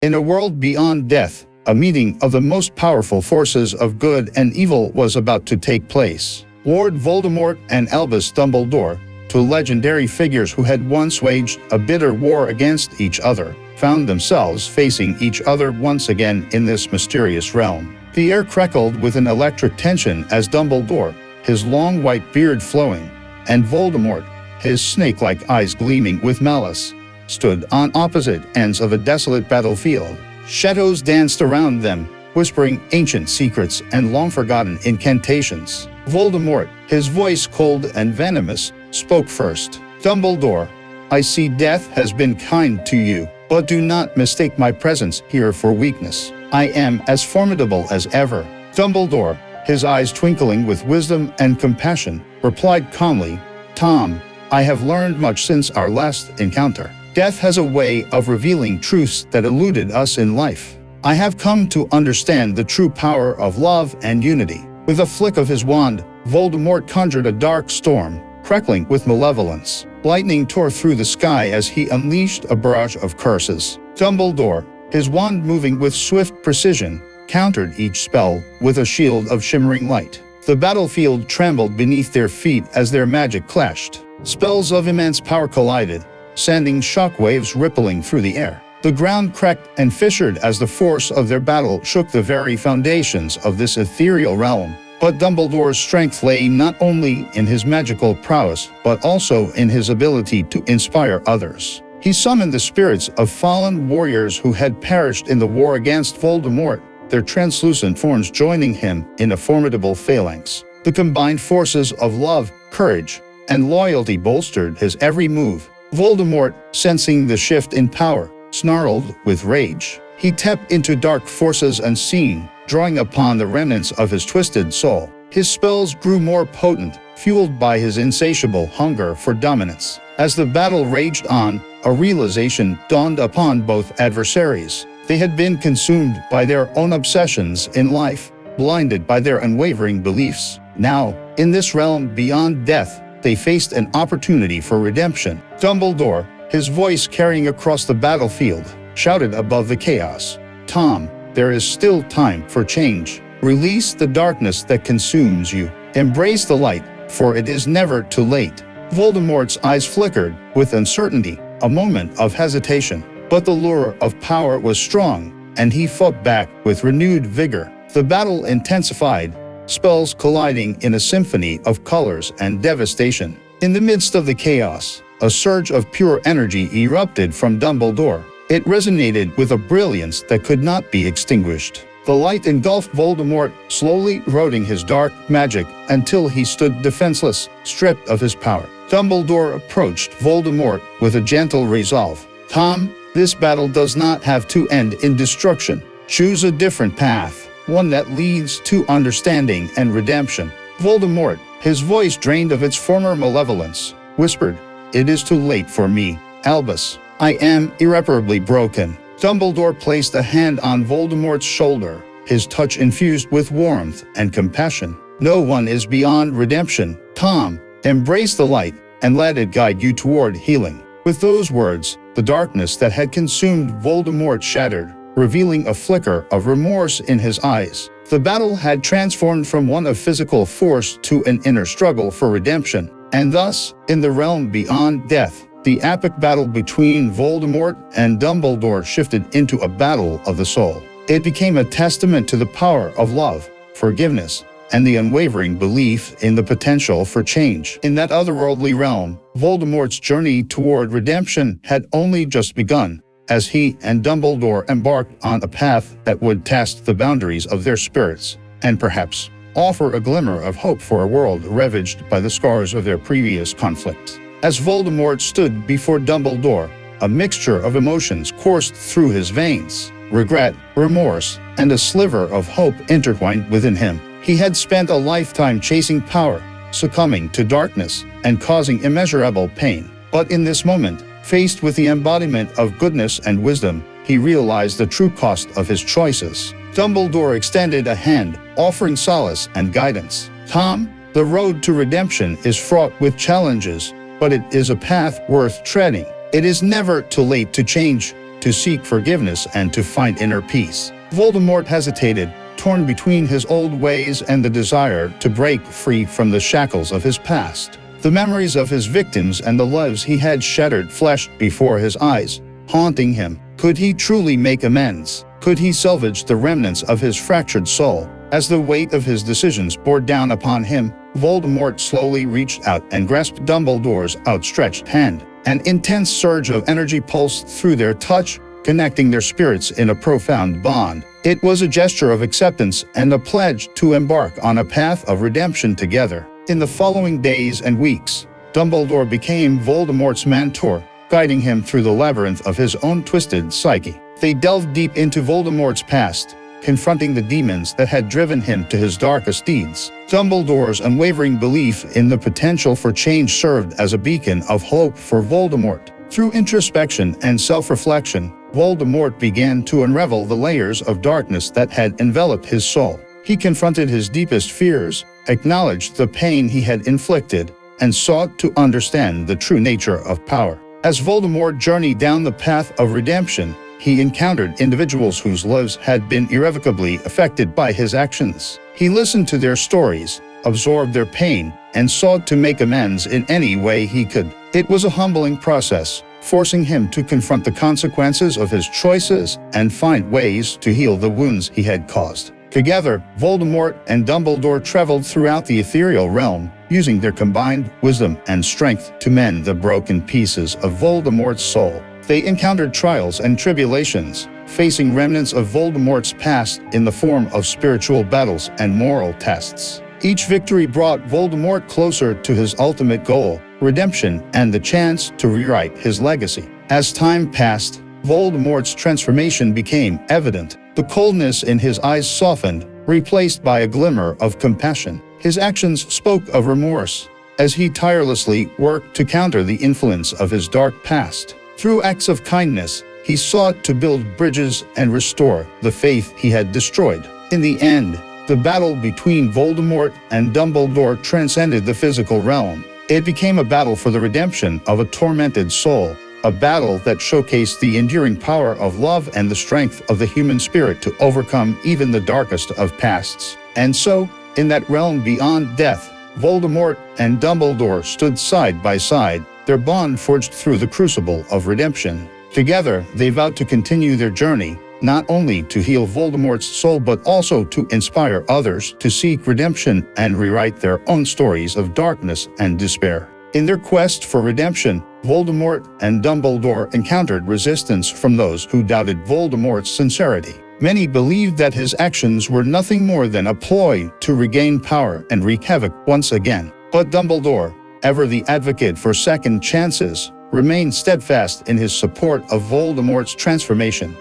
In a world beyond death, a meeting of the most powerful forces of good and evil was about to take place. Lord Voldemort and Albus Dumbledore, two legendary figures who had once waged a bitter war against each other, found themselves facing each other once again in this mysterious realm. The air crackled with an electric tension as Dumbledore, his long white beard flowing, and Voldemort, his snake-like eyes gleaming with malice, stood on opposite ends of a desolate battlefield. Shadows danced around them, whispering ancient secrets and long-forgotten incantations. Voldemort, his voice cold and venomous, spoke first. "Dumbledore, I see death has been kind to you, but do not mistake my presence here for weakness. I am as formidable as ever." Dumbledore, his eyes twinkling with wisdom and compassion, replied calmly, "Tom, I have learned much since our last encounter. Death has a way of revealing truths that eluded us in life. I have come to understand the true power of love and unity." With a flick of his wand, Voldemort conjured a dark storm, crackling with malevolence. Lightning tore through the sky as he unleashed a barrage of curses. Dumbledore, his wand moving with swift precision, countered each spell with a shield of shimmering light. The battlefield trembled beneath their feet as their magic clashed. Spells of immense power collided, sending shockwaves rippling through the air. The ground cracked and fissured as the force of their battle shook the very foundations of this ethereal realm. But Dumbledore's strength lay not only in his magical prowess, but also in his ability to inspire others. He summoned the spirits of fallen warriors who had perished in the war against Voldemort, their translucent forms joining him in a formidable phalanx. The combined forces of love, courage, and loyalty bolstered his every move. Voldemort, sensing the shift in power, snarled with rage. He tapped into dark forces unseen, drawing upon the remnants of his twisted soul. His spells grew more potent, fueled by his insatiable hunger for dominance. As the battle raged on, a realization dawned upon both adversaries. They had been consumed by their own obsessions in life, blinded by their unwavering beliefs. Now, in this realm beyond death, they faced an opportunity for redemption. Dumbledore, his voice carrying across the battlefield, shouted above the chaos, "Tom, there is still time for change. Release the darkness that consumes you. Embrace the light, for it is never too late." Voldemort's eyes flickered with uncertainty, a moment of hesitation. But the lure of power was strong, and he fought back with renewed vigor. The battle intensified, spells colliding in a symphony of colors and devastation. In the midst of the chaos, a surge of pure energy erupted from Dumbledore. It resonated with a brilliance that could not be extinguished. The light engulfed Voldemort, slowly eroding his dark magic until he stood defenseless, stripped of his power. Dumbledore approached Voldemort with a gentle resolve. "Tom, this battle does not have to end in destruction. Choose a different path, one that leads to understanding and redemption." Voldemort, his voice drained of its former malevolence, whispered, "It is too late for me, Albus. I am irreparably broken." Dumbledore placed a hand on Voldemort's shoulder, his touch infused with warmth and compassion. "No one is beyond redemption, Tom. Embrace the light and let it guide you toward healing." With those words, the darkness that had consumed Voldemort shattered, revealing a flicker of remorse in his eyes. The battle had transformed from one of physical force to an inner struggle for redemption. And thus, in the realm beyond death, the epic battle between Voldemort and Dumbledore shifted into a battle of the soul. It became a testament to the power of love, forgiveness, and the unwavering belief in the potential for change. In that otherworldly realm, Voldemort's journey toward redemption had only just begun, as he and Dumbledore embarked on a path that would test the boundaries of their spirits, and perhaps offer a glimmer of hope for a world ravaged by the scars of their previous conflicts. As Voldemort stood before Dumbledore, a mixture of emotions coursed through his veins. Regret, remorse, and a sliver of hope intertwined within him. He had spent a lifetime chasing power, succumbing to darkness, and causing immeasurable pain. But in this moment, faced with the embodiment of goodness and wisdom, he realized the true cost of his choices. Dumbledore extended a hand, offering solace and guidance. "Tom, the road to redemption is fraught with challenges, but it is a path worth treading. It is never too late to change. to seek forgiveness and to find inner peace. Voldemort hesitated, torn between his old ways and the desire to break free from the shackles of his past. The memories of his victims and the lives he had shattered flashed before his eyes, haunting him. Could he truly make amends? Could he salvage the remnants of his fractured soul? As the weight of his decisions bore down upon him, Voldemort slowly reached out and grasped Dumbledore's outstretched hand. An intense surge of energy pulsed through their touch, connecting their spirits in a profound bond. It was a gesture of acceptance and a pledge to embark on a path of redemption together. In the following days and weeks, Dumbledore became Voldemort's mentor, guiding him through the labyrinth of his own twisted psyche. They delved deep into Voldemort's past, confronting the demons that had driven him to his darkest deeds. Dumbledore's unwavering belief in the potential for change served as a beacon of hope for Voldemort. Through introspection and self-reflection, Voldemort began to unravel the layers of darkness that had enveloped his soul. He confronted his deepest fears, acknowledged the pain he had inflicted, and sought to understand the true nature of power. As Voldemort journeyed down the path of redemption, he encountered individuals whose lives had been irrevocably affected by his actions. He listened to their stories, absorbed their pain, and sought to make amends in any way he could. It was a humbling process, forcing him to confront the consequences of his choices and find ways to heal the wounds he had caused. Together, Voldemort and Dumbledore traveled throughout the ethereal realm, using their combined wisdom and strength to mend the broken pieces of Voldemort's soul. They encountered trials and tribulations, facing remnants of Voldemort's past in the form of spiritual battles and moral tests. Each victory brought Voldemort closer to his ultimate goal, redemption, and the chance to rewrite his legacy. As time passed, Voldemort's transformation became evident. The coldness in his eyes softened, replaced by a glimmer of compassion. His actions spoke of remorse, as he tirelessly worked to counter the influence of his dark past. Through acts of kindness, he sought to build bridges and restore the faith he had destroyed. In the end, the battle between Voldemort and Dumbledore transcended the physical realm. It became a battle for the redemption of a tormented soul, a battle that showcased the enduring power of love and the strength of the human spirit to overcome even the darkest of pasts. And so, in that realm beyond death, Voldemort and Dumbledore stood side by side, their bond forged through the crucible of redemption. Together, they vowed to continue their journey, not only to heal Voldemort's soul but also to inspire others to seek redemption and rewrite their own stories of darkness and despair. In their quest for redemption, Voldemort and Dumbledore encountered resistance from those who doubted Voldemort's sincerity. Many believed that his actions were nothing more than a ploy to regain power and wreak havoc once again. But Dumbledore, ever the advocate for second chances, remained steadfast in his support of Voldemort's transformation.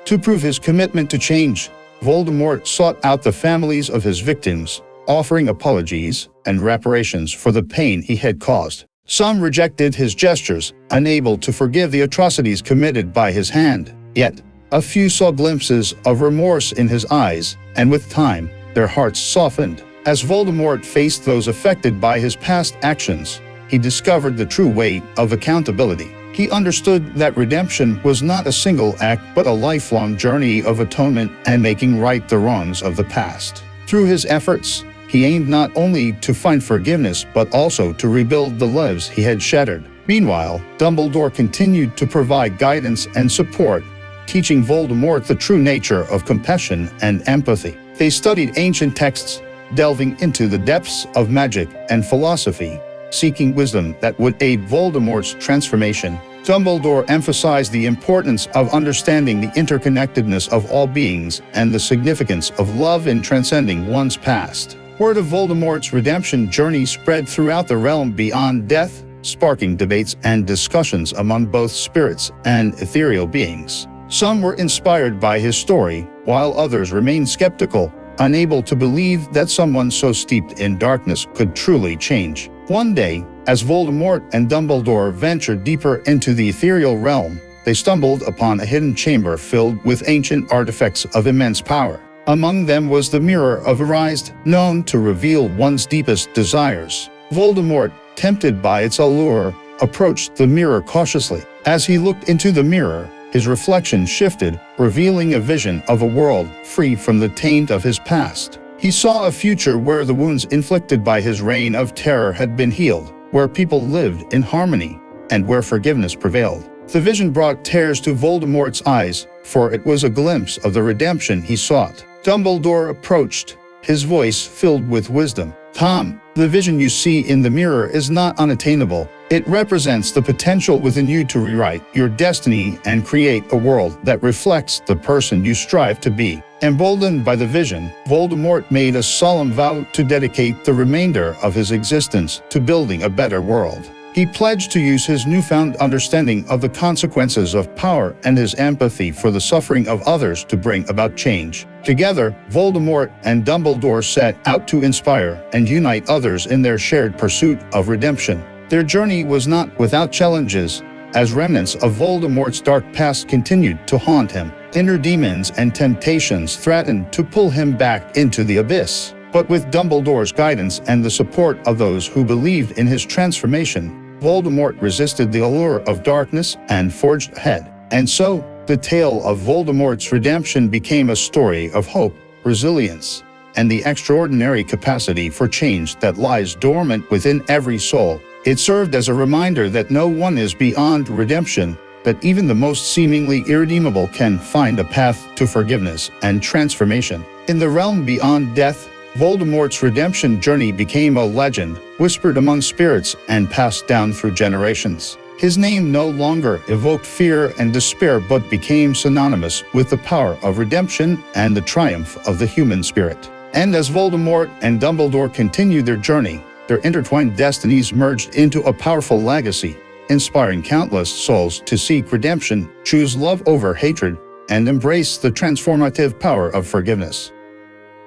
To prove his commitment to change, Voldemort sought out the families of his victims, offering apologies and reparations for the pain he had caused. Some rejected his gestures, unable to forgive the atrocities committed by his hand. Yet, a few saw glimpses of remorse in his eyes, and with time, their hearts softened. As Voldemort faced those affected by his past actions, he discovered the true weight of accountability. He understood that redemption was not a single act but a lifelong journey of atonement and making right the wrongs of the past. Through his efforts, he aimed not only to find forgiveness but also to rebuild the lives he had shattered. Meanwhile, Dumbledore continued to provide guidance and support, teaching Voldemort the true nature of compassion and empathy. They studied ancient texts, delving into the depths of magic and philosophy, seeking wisdom that would aid Voldemort's transformation. Dumbledore emphasized the importance of understanding the interconnectedness of all beings and the significance of love in transcending one's past. Word of Voldemort's redemption journey spread throughout the realm beyond death, sparking debates and discussions among both spirits and ethereal beings. Some were inspired by his story, while others remained skeptical, unable to believe that someone so steeped in darkness could truly change. One day, as Voldemort and Dumbledore ventured deeper into the ethereal realm, they stumbled upon a hidden chamber filled with ancient artifacts of immense power. Among them was the Mirror of Erised, known to reveal one's deepest desires. Voldemort, tempted by its allure, approached the mirror cautiously. As he looked into the mirror, his reflection shifted, revealing a vision of a world free from the taint of his past. He saw a future where the wounds inflicted by his reign of terror had been healed, where people lived in harmony, and where forgiveness prevailed. The vision brought tears to Voldemort's eyes, for it was a glimpse of the redemption he sought. Dumbledore approached, his voice filled with wisdom. "Tom, the vision you see in the mirror is not unattainable. It represents the potential within you to rewrite your destiny and create a world that reflects the person you strive to be." Emboldened by the vision, Voldemort made a solemn vow to dedicate the remainder of his existence to building a better world. He pledged to use his newfound understanding of the consequences of power and his empathy for the suffering of others to bring about change. Together, Voldemort and Dumbledore set out to inspire and unite others in their shared pursuit of redemption. Their journey was not without challenges, as remnants of Voldemort's dark past continued to haunt him. Inner demons and temptations threatened to pull him back into the abyss. But with Dumbledore's guidance and the support of those who believed in his transformation, Voldemort resisted the allure of darkness and forged ahead. And so, the tale of Voldemort's redemption became a story of hope, resilience, and the extraordinary capacity for change that lies dormant within every soul. It served as a reminder that no one is beyond redemption, that even the most seemingly irredeemable can find a path to forgiveness and transformation. In the realm beyond death, Voldemort's redemption journey became a legend, whispered among spirits and passed down through generations. His name no longer evoked fear and despair but became synonymous with the power of redemption and the triumph of the human spirit. And as Voldemort and Dumbledore continued their journey, their intertwined destinies merged into a powerful legacy, inspiring countless souls to seek redemption, choose love over hatred, and embrace the transformative power of forgiveness.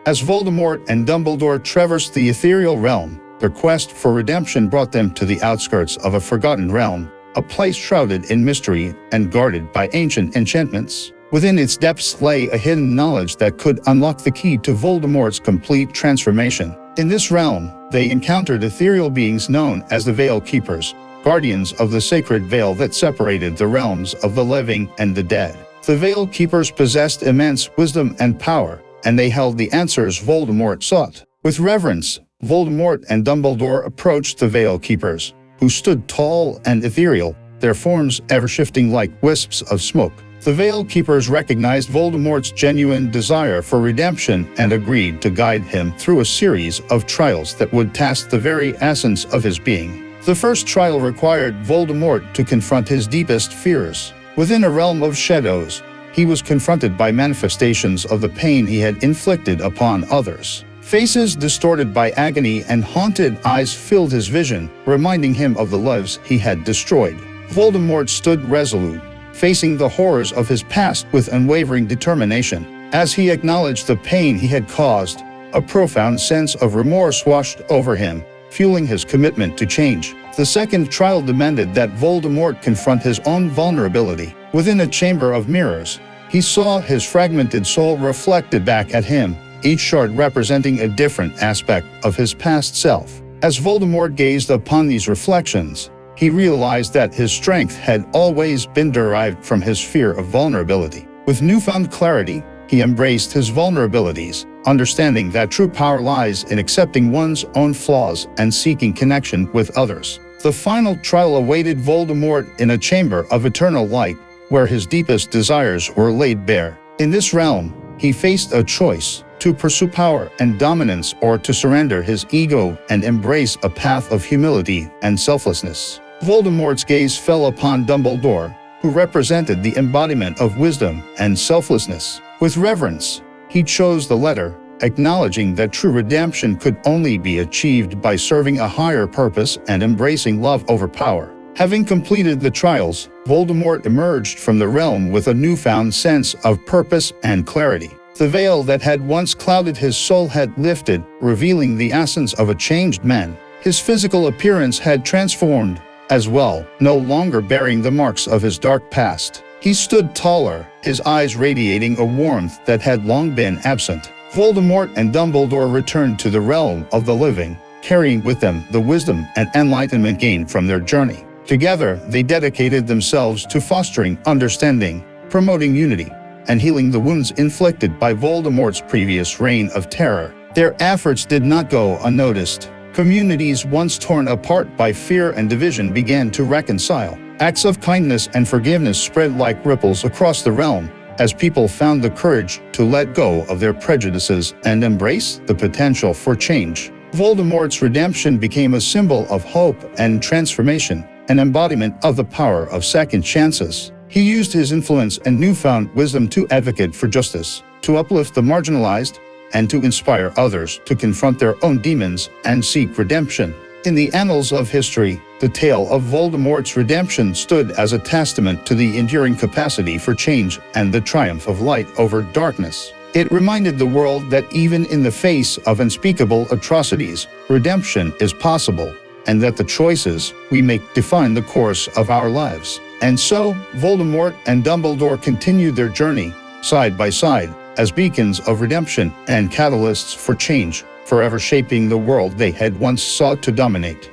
As Voldemort and Dumbledore traversed the ethereal realm, their quest for redemption brought them to the outskirts of a forgotten realm, a place shrouded in mystery and guarded by ancient enchantments. Within its depths lay a hidden knowledge that could unlock the key to Voldemort's complete transformation. In this realm, they encountered ethereal beings known as the Veil Keepers, guardians of the sacred veil that separated the realms of the living and the dead. The Veil Keepers possessed immense wisdom and power, and they held the answers Voldemort sought. With reverence, Voldemort and Dumbledore approached the Veil Keepers, who stood tall and ethereal, their forms ever-shifting like wisps of smoke. The Veil Keepers recognized Voldemort's genuine desire for redemption and agreed to guide him through a series of trials that would test the very essence of his being. The first trial required Voldemort to confront his deepest fears. Within a realm of shadows, he was confronted by manifestations of the pain he had inflicted upon others. Faces distorted by agony and haunted eyes filled his vision, reminding him of the lives he had destroyed. Voldemort stood resolute, facing the horrors of his past with unwavering determination. As he acknowledged the pain he had caused, a profound sense of remorse washed over him, fueling his commitment to change. The second trial demanded that Voldemort confront his own vulnerability. Within a chamber of mirrors, he saw his fragmented soul reflected back at him, each shard representing a different aspect of his past self. As Voldemort gazed upon these reflections, he realized that his strength had always been derived from his fear of vulnerability. With newfound clarity, he embraced his vulnerabilities, understanding that true power lies in accepting one's own flaws and seeking connection with others. The final trial awaited Voldemort in a chamber of eternal light, where his deepest desires were laid bare. In this realm, he faced a choice: to pursue power and dominance or to surrender his ego and embrace a path of humility and selflessness. Voldemort's gaze fell upon Dumbledore, who represented the embodiment of wisdom and selflessness. With reverence, he chose the latter, acknowledging that true redemption could only be achieved by serving a higher purpose and embracing love over power. Having completed the trials, Voldemort emerged from the realm with a newfound sense of purpose and clarity. The veil that had once clouded his soul had lifted, revealing the essence of a changed man. His physical appearance had transformed as well, no longer bearing the marks of his dark past. He stood taller, his eyes radiating a warmth that had long been absent. Voldemort and Dumbledore returned to the realm of the living, carrying with them the wisdom and enlightenment gained from their journey. Together, they dedicated themselves to fostering understanding, promoting unity, and healing the wounds inflicted by Voldemort's previous reign of terror. Their efforts did not go unnoticed. Communities once torn apart by fear and division began to reconcile. Acts of kindness and forgiveness spread like ripples across the realm, as people found the courage to let go of their prejudices and embrace the potential for change. Voldemort's redemption became a symbol of hope and transformation, an embodiment of the power of second chances. He used his influence and newfound wisdom to advocate for justice, to uplift the marginalized, and to inspire others to confront their own demons and seek redemption. In the annals of history, the tale of Voldemort's redemption stood as a testament to the enduring capacity for change and the triumph of light over darkness. It reminded the world that even in the face of unspeakable atrocities, redemption is possible, and that the choices we make define the course of our lives. And so, Voldemort and Dumbledore continued their journey, side by side, as beacons of redemption and catalysts for change, forever shaping the world they had once sought to dominate.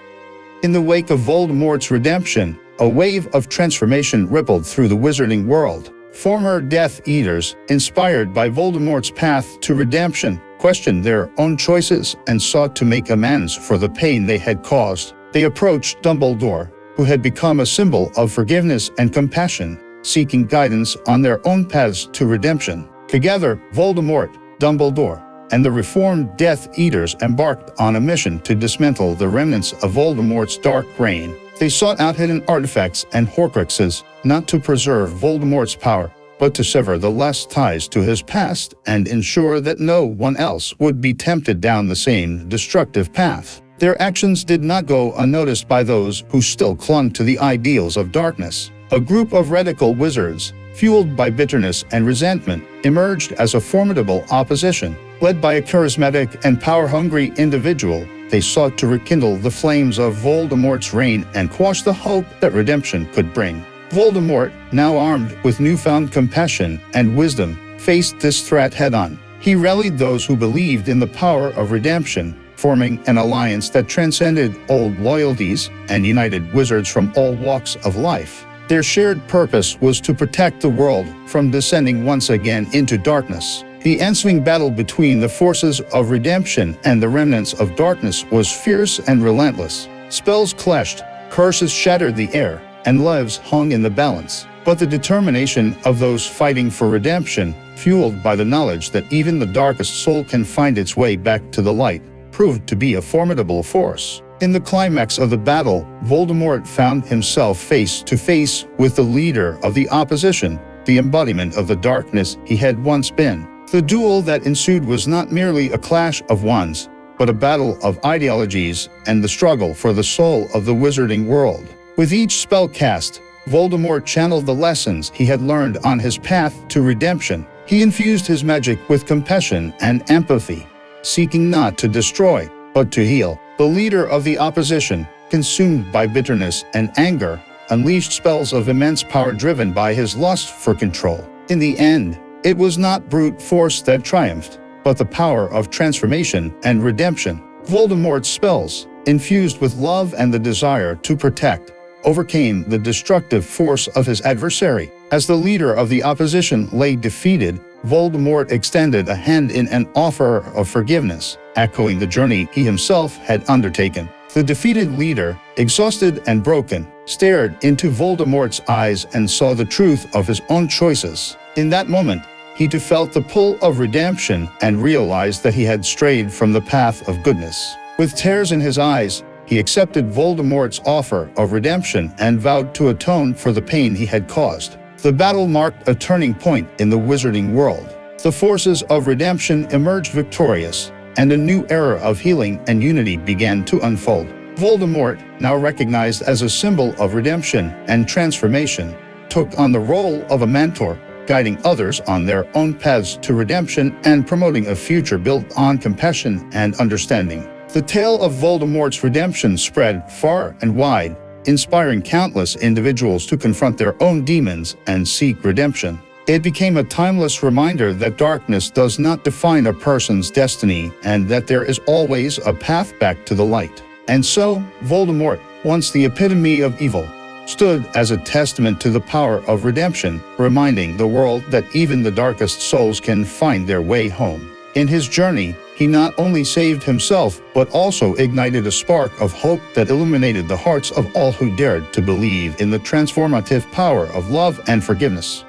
In the wake of Voldemort's redemption, a wave of transformation rippled through the wizarding world. Former Death Eaters, inspired by Voldemort's path to redemption, questioned their own choices and sought to make amends for the pain they had caused. They approached Dumbledore, who had become a symbol of forgiveness and compassion, seeking guidance on their own paths to redemption. Together, Voldemort, Dumbledore, and the reformed Death Eaters embarked on a mission to dismantle the remnants of Voldemort's dark reign. They sought out hidden artifacts and Horcruxes, not to preserve Voldemort's power, but to sever the last ties to his past and ensure that no one else would be tempted down the same destructive path. Their actions did not go unnoticed by those who still clung to the ideals of darkness. A group of radical wizards, fueled by bitterness and resentment, emerged as a formidable opposition. Led by a charismatic and power-hungry individual, they sought to rekindle the flames of Voldemort's reign and quash the hope that redemption could bring. Voldemort, now armed with newfound compassion and wisdom, faced this threat head-on. He rallied those who believed in the power of redemption, forming an alliance that transcended old loyalties and united wizards from all walks of life. Their shared purpose was to protect the world from descending once again into darkness. The ensuing battle between the forces of redemption and the remnants of darkness was fierce and relentless. Spells clashed, curses shattered the air, and lives hung in the balance. But the determination of those fighting for redemption, fueled by the knowledge that even the darkest soul can find its way back to the light, proved to be a formidable force. In the climax of the battle, Voldemort found himself face to face with the leader of the opposition, the embodiment of the darkness he had once been. The duel that ensued was not merely a clash of wands, but a battle of ideologies and the struggle for the soul of the wizarding world. With each spell cast, Voldemort channeled the lessons he had learned on his path to redemption. He infused his magic with compassion and empathy, seeking not to destroy, but to heal. The leader of the opposition, consumed by bitterness and anger, unleashed spells of immense power driven by his lust for control. In the end, it was not brute force that triumphed, but the power of transformation and redemption. Voldemort's spells, infused with love and the desire to protect, overcame the destructive force of his adversary. As the leader of the opposition lay defeated, Voldemort extended a hand in an offer of forgiveness, echoing the journey he himself had undertaken. The defeated leader, exhausted and broken, stared into Voldemort's eyes and saw the truth of his own choices. In that moment, he too felt the pull of redemption and realized that he had strayed from the path of goodness. With tears in his eyes, he accepted Voldemort's offer of redemption and vowed to atone for the pain he had caused. The battle marked a turning point in the wizarding world. The forces of redemption emerged victorious, and a new era of healing and unity began to unfold. Voldemort, now recognized as a symbol of redemption and transformation, took on the role of a mentor, guiding others on their own paths to redemption and promoting a future built on compassion and understanding. The tale of Voldemort's redemption spread far and wide, inspiring countless individuals to confront their own demons and seek redemption. It became a timeless reminder that darkness does not define a person's destiny and that there is always a path back to the light. And so, Voldemort, once the epitome of evil, stood as a testament to the power of redemption, reminding the world that even the darkest souls can find their way home. In his journey, he not only saved himself, but also ignited a spark of hope that illuminated the hearts of all who dared to believe in the transformative power of love and forgiveness.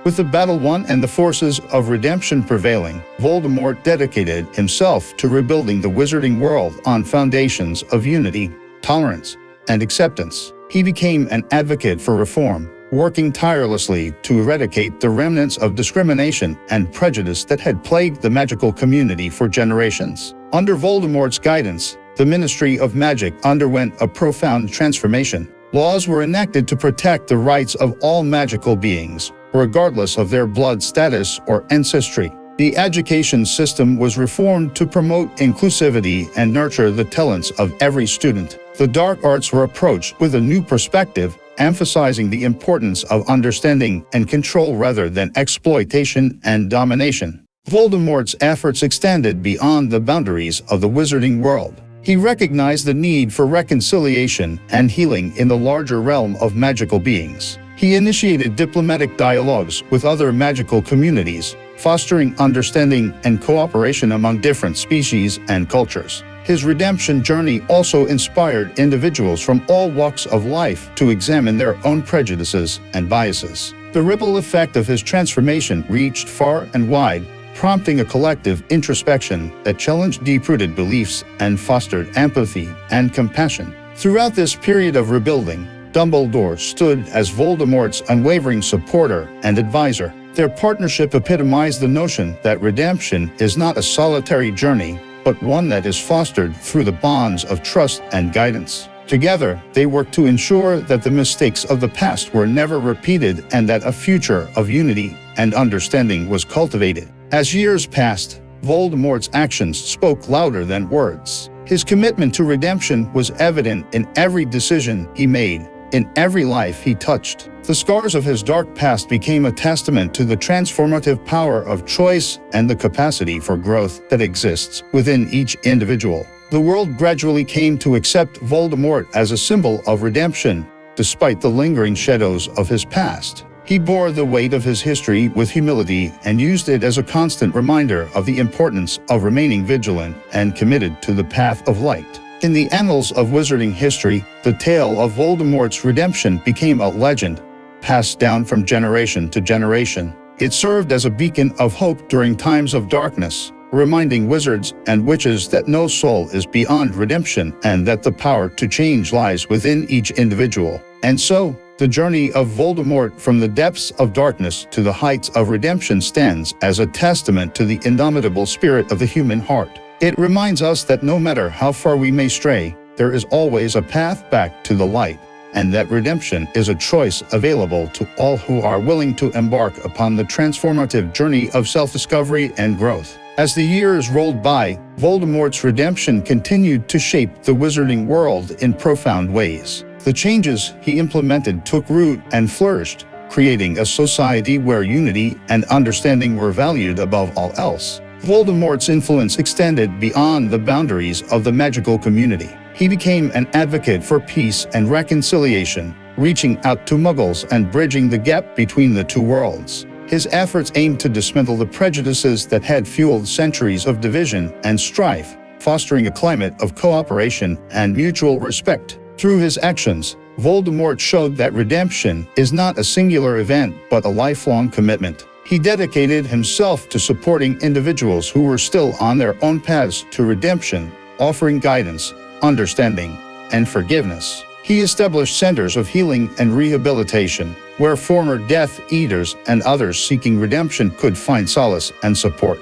With the battle won and the forces of redemption prevailing, Voldemort dedicated himself to rebuilding the wizarding world on foundations of unity, tolerance, and acceptance. He became an advocate for reform, working tirelessly to eradicate the remnants of discrimination and prejudice that had plagued the magical community for generations. Under Voldemort's guidance, the Ministry of Magic underwent a profound transformation. Laws were enacted to protect the rights of all magical beings, regardless of their blood status or ancestry. The education system was reformed to promote inclusivity and nurture the talents of every student. The dark arts were approached with a new perspective, emphasizing the importance of understanding and control rather than exploitation and domination. Voldemort's efforts extended beyond the boundaries of the wizarding world. He recognized the need for reconciliation and healing in the larger realm of magical beings. He initiated diplomatic dialogues with other magical communities, fostering understanding and cooperation among different species and cultures. His redemption journey also inspired individuals from all walks of life to examine their own prejudices and biases. The ripple effect of his transformation reached far and wide, prompting a collective introspection that challenged deep-rooted beliefs and fostered empathy and compassion. Throughout this period of rebuilding, Dumbledore stood as Voldemort's unwavering supporter and advisor. Their partnership epitomized the notion that redemption is not a solitary journey, but one that is fostered through the bonds of trust and guidance. Together, they worked to ensure that the mistakes of the past were never repeated and that a future of unity and understanding was cultivated. As years passed, Voldemort's actions spoke louder than words. His commitment to redemption was evident in every decision he made, in every life he touched. The scars of his dark past became a testament to the transformative power of choice and the capacity for growth that exists within each individual. The world gradually came to accept Voldemort as a symbol of redemption, despite the lingering shadows of his past. He bore the weight of his history with humility and used it as a constant reminder of the importance of remaining vigilant and committed to the path of light. In the annals of wizarding history, the tale of Voldemort's redemption became a legend, passed down from generation to generation. It served as a beacon of hope during times of darkness, reminding wizards and witches that no soul is beyond redemption and that the power to change lies within each individual. And so, the journey of Voldemort from the depths of darkness to the heights of redemption stands as a testament to the indomitable spirit of the human heart. It reminds us that no matter how far we may stray, there is always a path back to the light, and that redemption is a choice available to all who are willing to embark upon the transformative journey of self-discovery and growth. As the years rolled by, Voldemort's redemption continued to shape the wizarding world in profound ways. The changes he implemented took root and flourished, creating a society where unity and understanding were valued above all else. Voldemort's influence extended beyond the boundaries of the magical community. He became an advocate for peace and reconciliation, reaching out to Muggles and bridging the gap between the two worlds. His efforts aimed to dismantle the prejudices that had fueled centuries of division and strife, fostering a climate of cooperation and mutual respect. Through his actions, Voldemort showed that redemption is not a singular event but a lifelong commitment. He dedicated himself to supporting individuals who were still on their own paths to redemption, offering guidance, understanding, and forgiveness. He established centers of healing and rehabilitation, where former Death Eaters and others seeking redemption could find solace and support.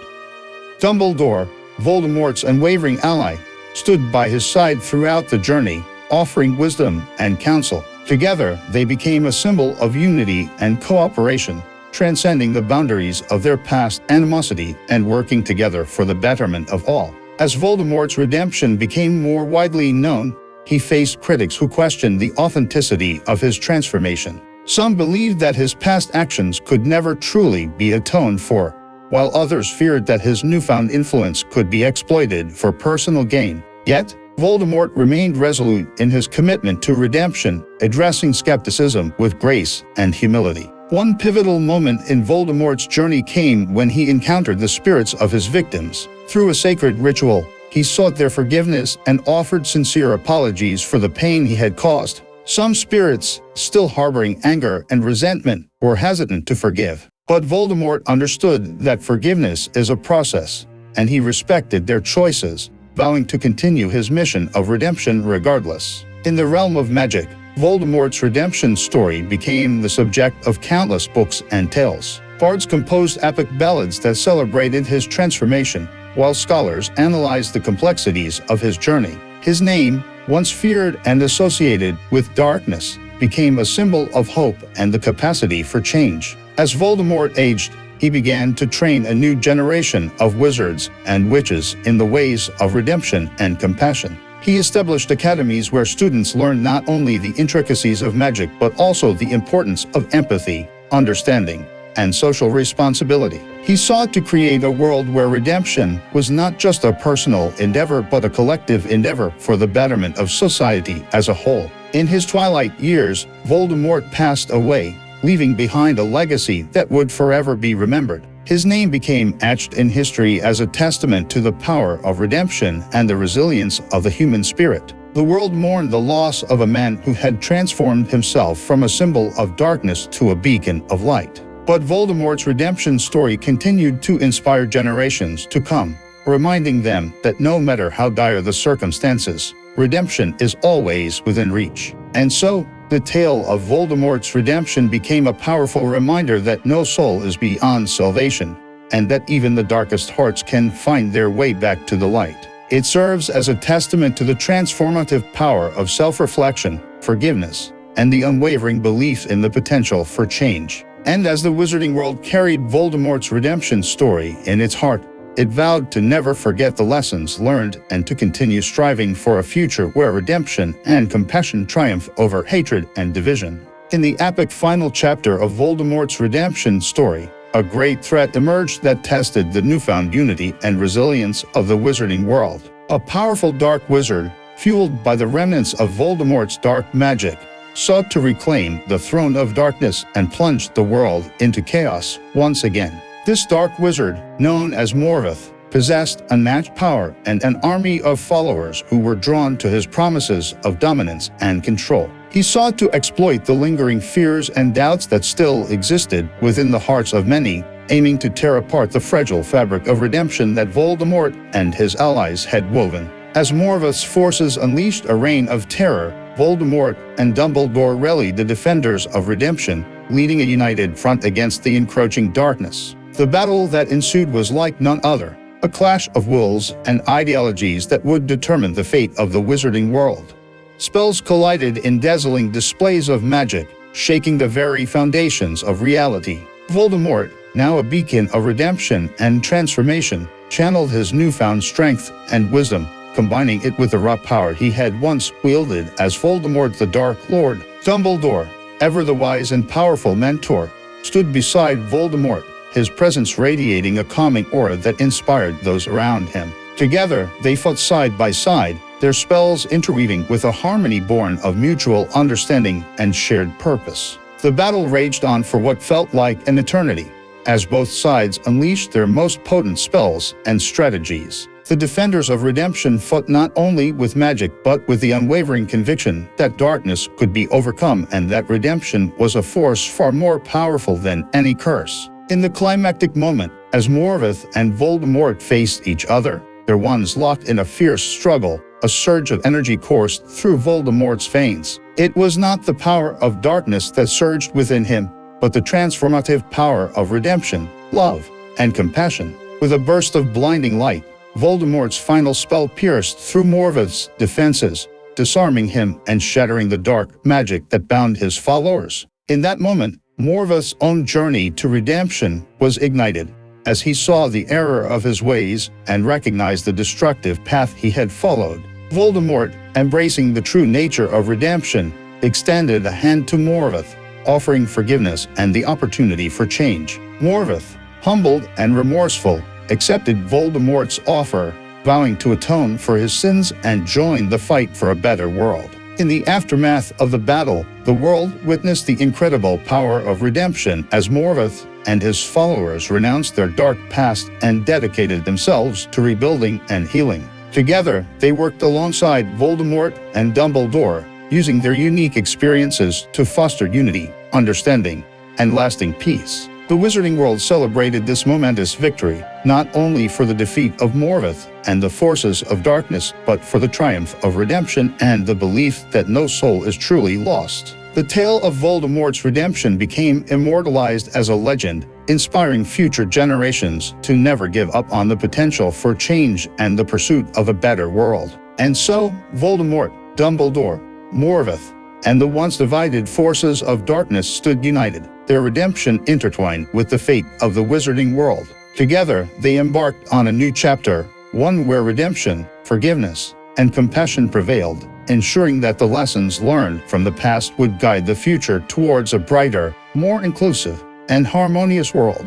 Dumbledore, Voldemort's unwavering ally, stood by his side throughout the journey, offering wisdom and counsel. Together, they became a symbol of unity and cooperation, transcending the boundaries of their past animosity and working together for the betterment of all. As Voldemort's redemption became more widely known, he faced critics who questioned the authenticity of his transformation. Some believed that his past actions could never truly be atoned for, while others feared that his newfound influence could be exploited for personal gain. Yet, Voldemort remained resolute in his commitment to redemption, addressing skepticism with grace and humility. One pivotal moment in Voldemort's journey came when he encountered the spirits of his victims. Through a sacred ritual, he sought their forgiveness and offered sincere apologies for the pain he had caused. Some spirits, still harboring anger and resentment, were hesitant to forgive. But Voldemort understood that forgiveness is a process, and he respected their choices, vowing to continue his mission of redemption regardless. In the realm of magic, Voldemort's redemption story became the subject of countless books and tales. Bards composed epic ballads that celebrated his transformation, while scholars analyzed the complexities of his journey. His name, once feared and associated with darkness, became a symbol of hope and the capacity for change. As Voldemort aged, he began to train a new generation of wizards and witches in the ways of redemption and compassion. He established academies where students learned not only the intricacies of magic but also the importance of empathy, understanding, and social responsibility. He sought to create a world where redemption was not just a personal endeavor but a collective endeavor for the betterment of society as a whole. In his twilight years, Voldemort passed away, leaving behind a legacy that would forever be remembered. His name became etched in history as a testament to the power of redemption and the resilience of the human spirit. The world mourned the loss of a man who had transformed himself from a symbol of darkness to a beacon of light. But Voldemort's redemption story continued to inspire generations to come, reminding them that no matter how dire the circumstances, redemption is always within reach. And so, the tale of Voldemort's redemption became a powerful reminder that no soul is beyond salvation, and that even the darkest hearts can find their way back to the light. It serves as a testament to the transformative power of self-reflection, forgiveness, and the unwavering belief in the potential for change. And as the wizarding world carried Voldemort's redemption story in its heart, it vowed to never forget the lessons learned and to continue striving for a future where redemption and compassion triumph over hatred and division. In the epic final chapter of Voldemort's redemption story, a great threat emerged that tested the newfound unity and resilience of the wizarding world. A powerful dark wizard, fueled by the remnants of Voldemort's dark magic, sought to reclaim the throne of darkness and plunge the world into chaos once again. This dark wizard, known as Morveth, possessed unmatched power and an army of followers who were drawn to his promises of dominance and control. He sought to exploit the lingering fears and doubts that still existed within the hearts of many, aiming to tear apart the fragile fabric of redemption that Voldemort and his allies had woven. As Morveth's forces unleashed a reign of terror, Voldemort and Dumbledore rallied the defenders of redemption, leading a united front against the encroaching darkness. The battle that ensued was like none other, a clash of wills and ideologies that would determine the fate of the wizarding world. Spells collided in dazzling displays of magic, shaking the very foundations of reality. Voldemort, now a beacon of redemption and transformation, channeled his newfound strength and wisdom, combining it with the raw power he had once wielded as Voldemort the Dark Lord. Dumbledore, ever the wise and powerful mentor, stood beside Voldemort, his presence radiating a calming aura that inspired those around him. Together, they fought side by side, their spells interweaving with a harmony born of mutual understanding and shared purpose. The battle raged on for what felt like an eternity, as both sides unleashed their most potent spells and strategies. The defenders of redemption fought not only with magic but with the unwavering conviction that darkness could be overcome and that redemption was a force far more powerful than any curse. In the climactic moment, as Morveth and Voldemort faced each other, their wands locked in a fierce struggle, a surge of energy coursed through Voldemort's veins. It was not the power of darkness that surged within him, but the transformative power of redemption, love, and compassion. With a burst of blinding light, Voldemort's final spell pierced through Morveth's defenses, disarming him and shattering the dark magic that bound his followers. In that moment, Morveth's own journey to redemption was ignited, as he saw the error of his ways and recognized the destructive path he had followed. Voldemort, embracing the true nature of redemption, extended a hand to Morveth, offering forgiveness and the opportunity for change. Morveth, humbled and remorseful, accepted Voldemort's offer, vowing to atone for his sins and join the fight for a better world. In the aftermath of the battle, the world witnessed the incredible power of redemption as Morgoth and his followers renounced their dark past and dedicated themselves to rebuilding and healing. Together, they worked alongside Voldemort and Dumbledore, using their unique experiences to foster unity, understanding, and lasting peace. The Wizarding world celebrated this momentous victory, not only for the defeat of Morgoth and the forces of darkness, but for the triumph of redemption and the belief that no soul is truly lost. The tale of Voldemort's redemption became immortalized as a legend, inspiring future generations to never give up on the potential for change and the pursuit of a better world. And so, Voldemort, Dumbledore, Morgoth, and the once divided forces of darkness stood united, their redemption intertwined with the fate of the Wizarding world. Together, they embarked on a new chapter, one where redemption, forgiveness, and compassion prevailed, ensuring that the lessons learned from the past would guide the future towards a brighter, more inclusive, and harmonious world.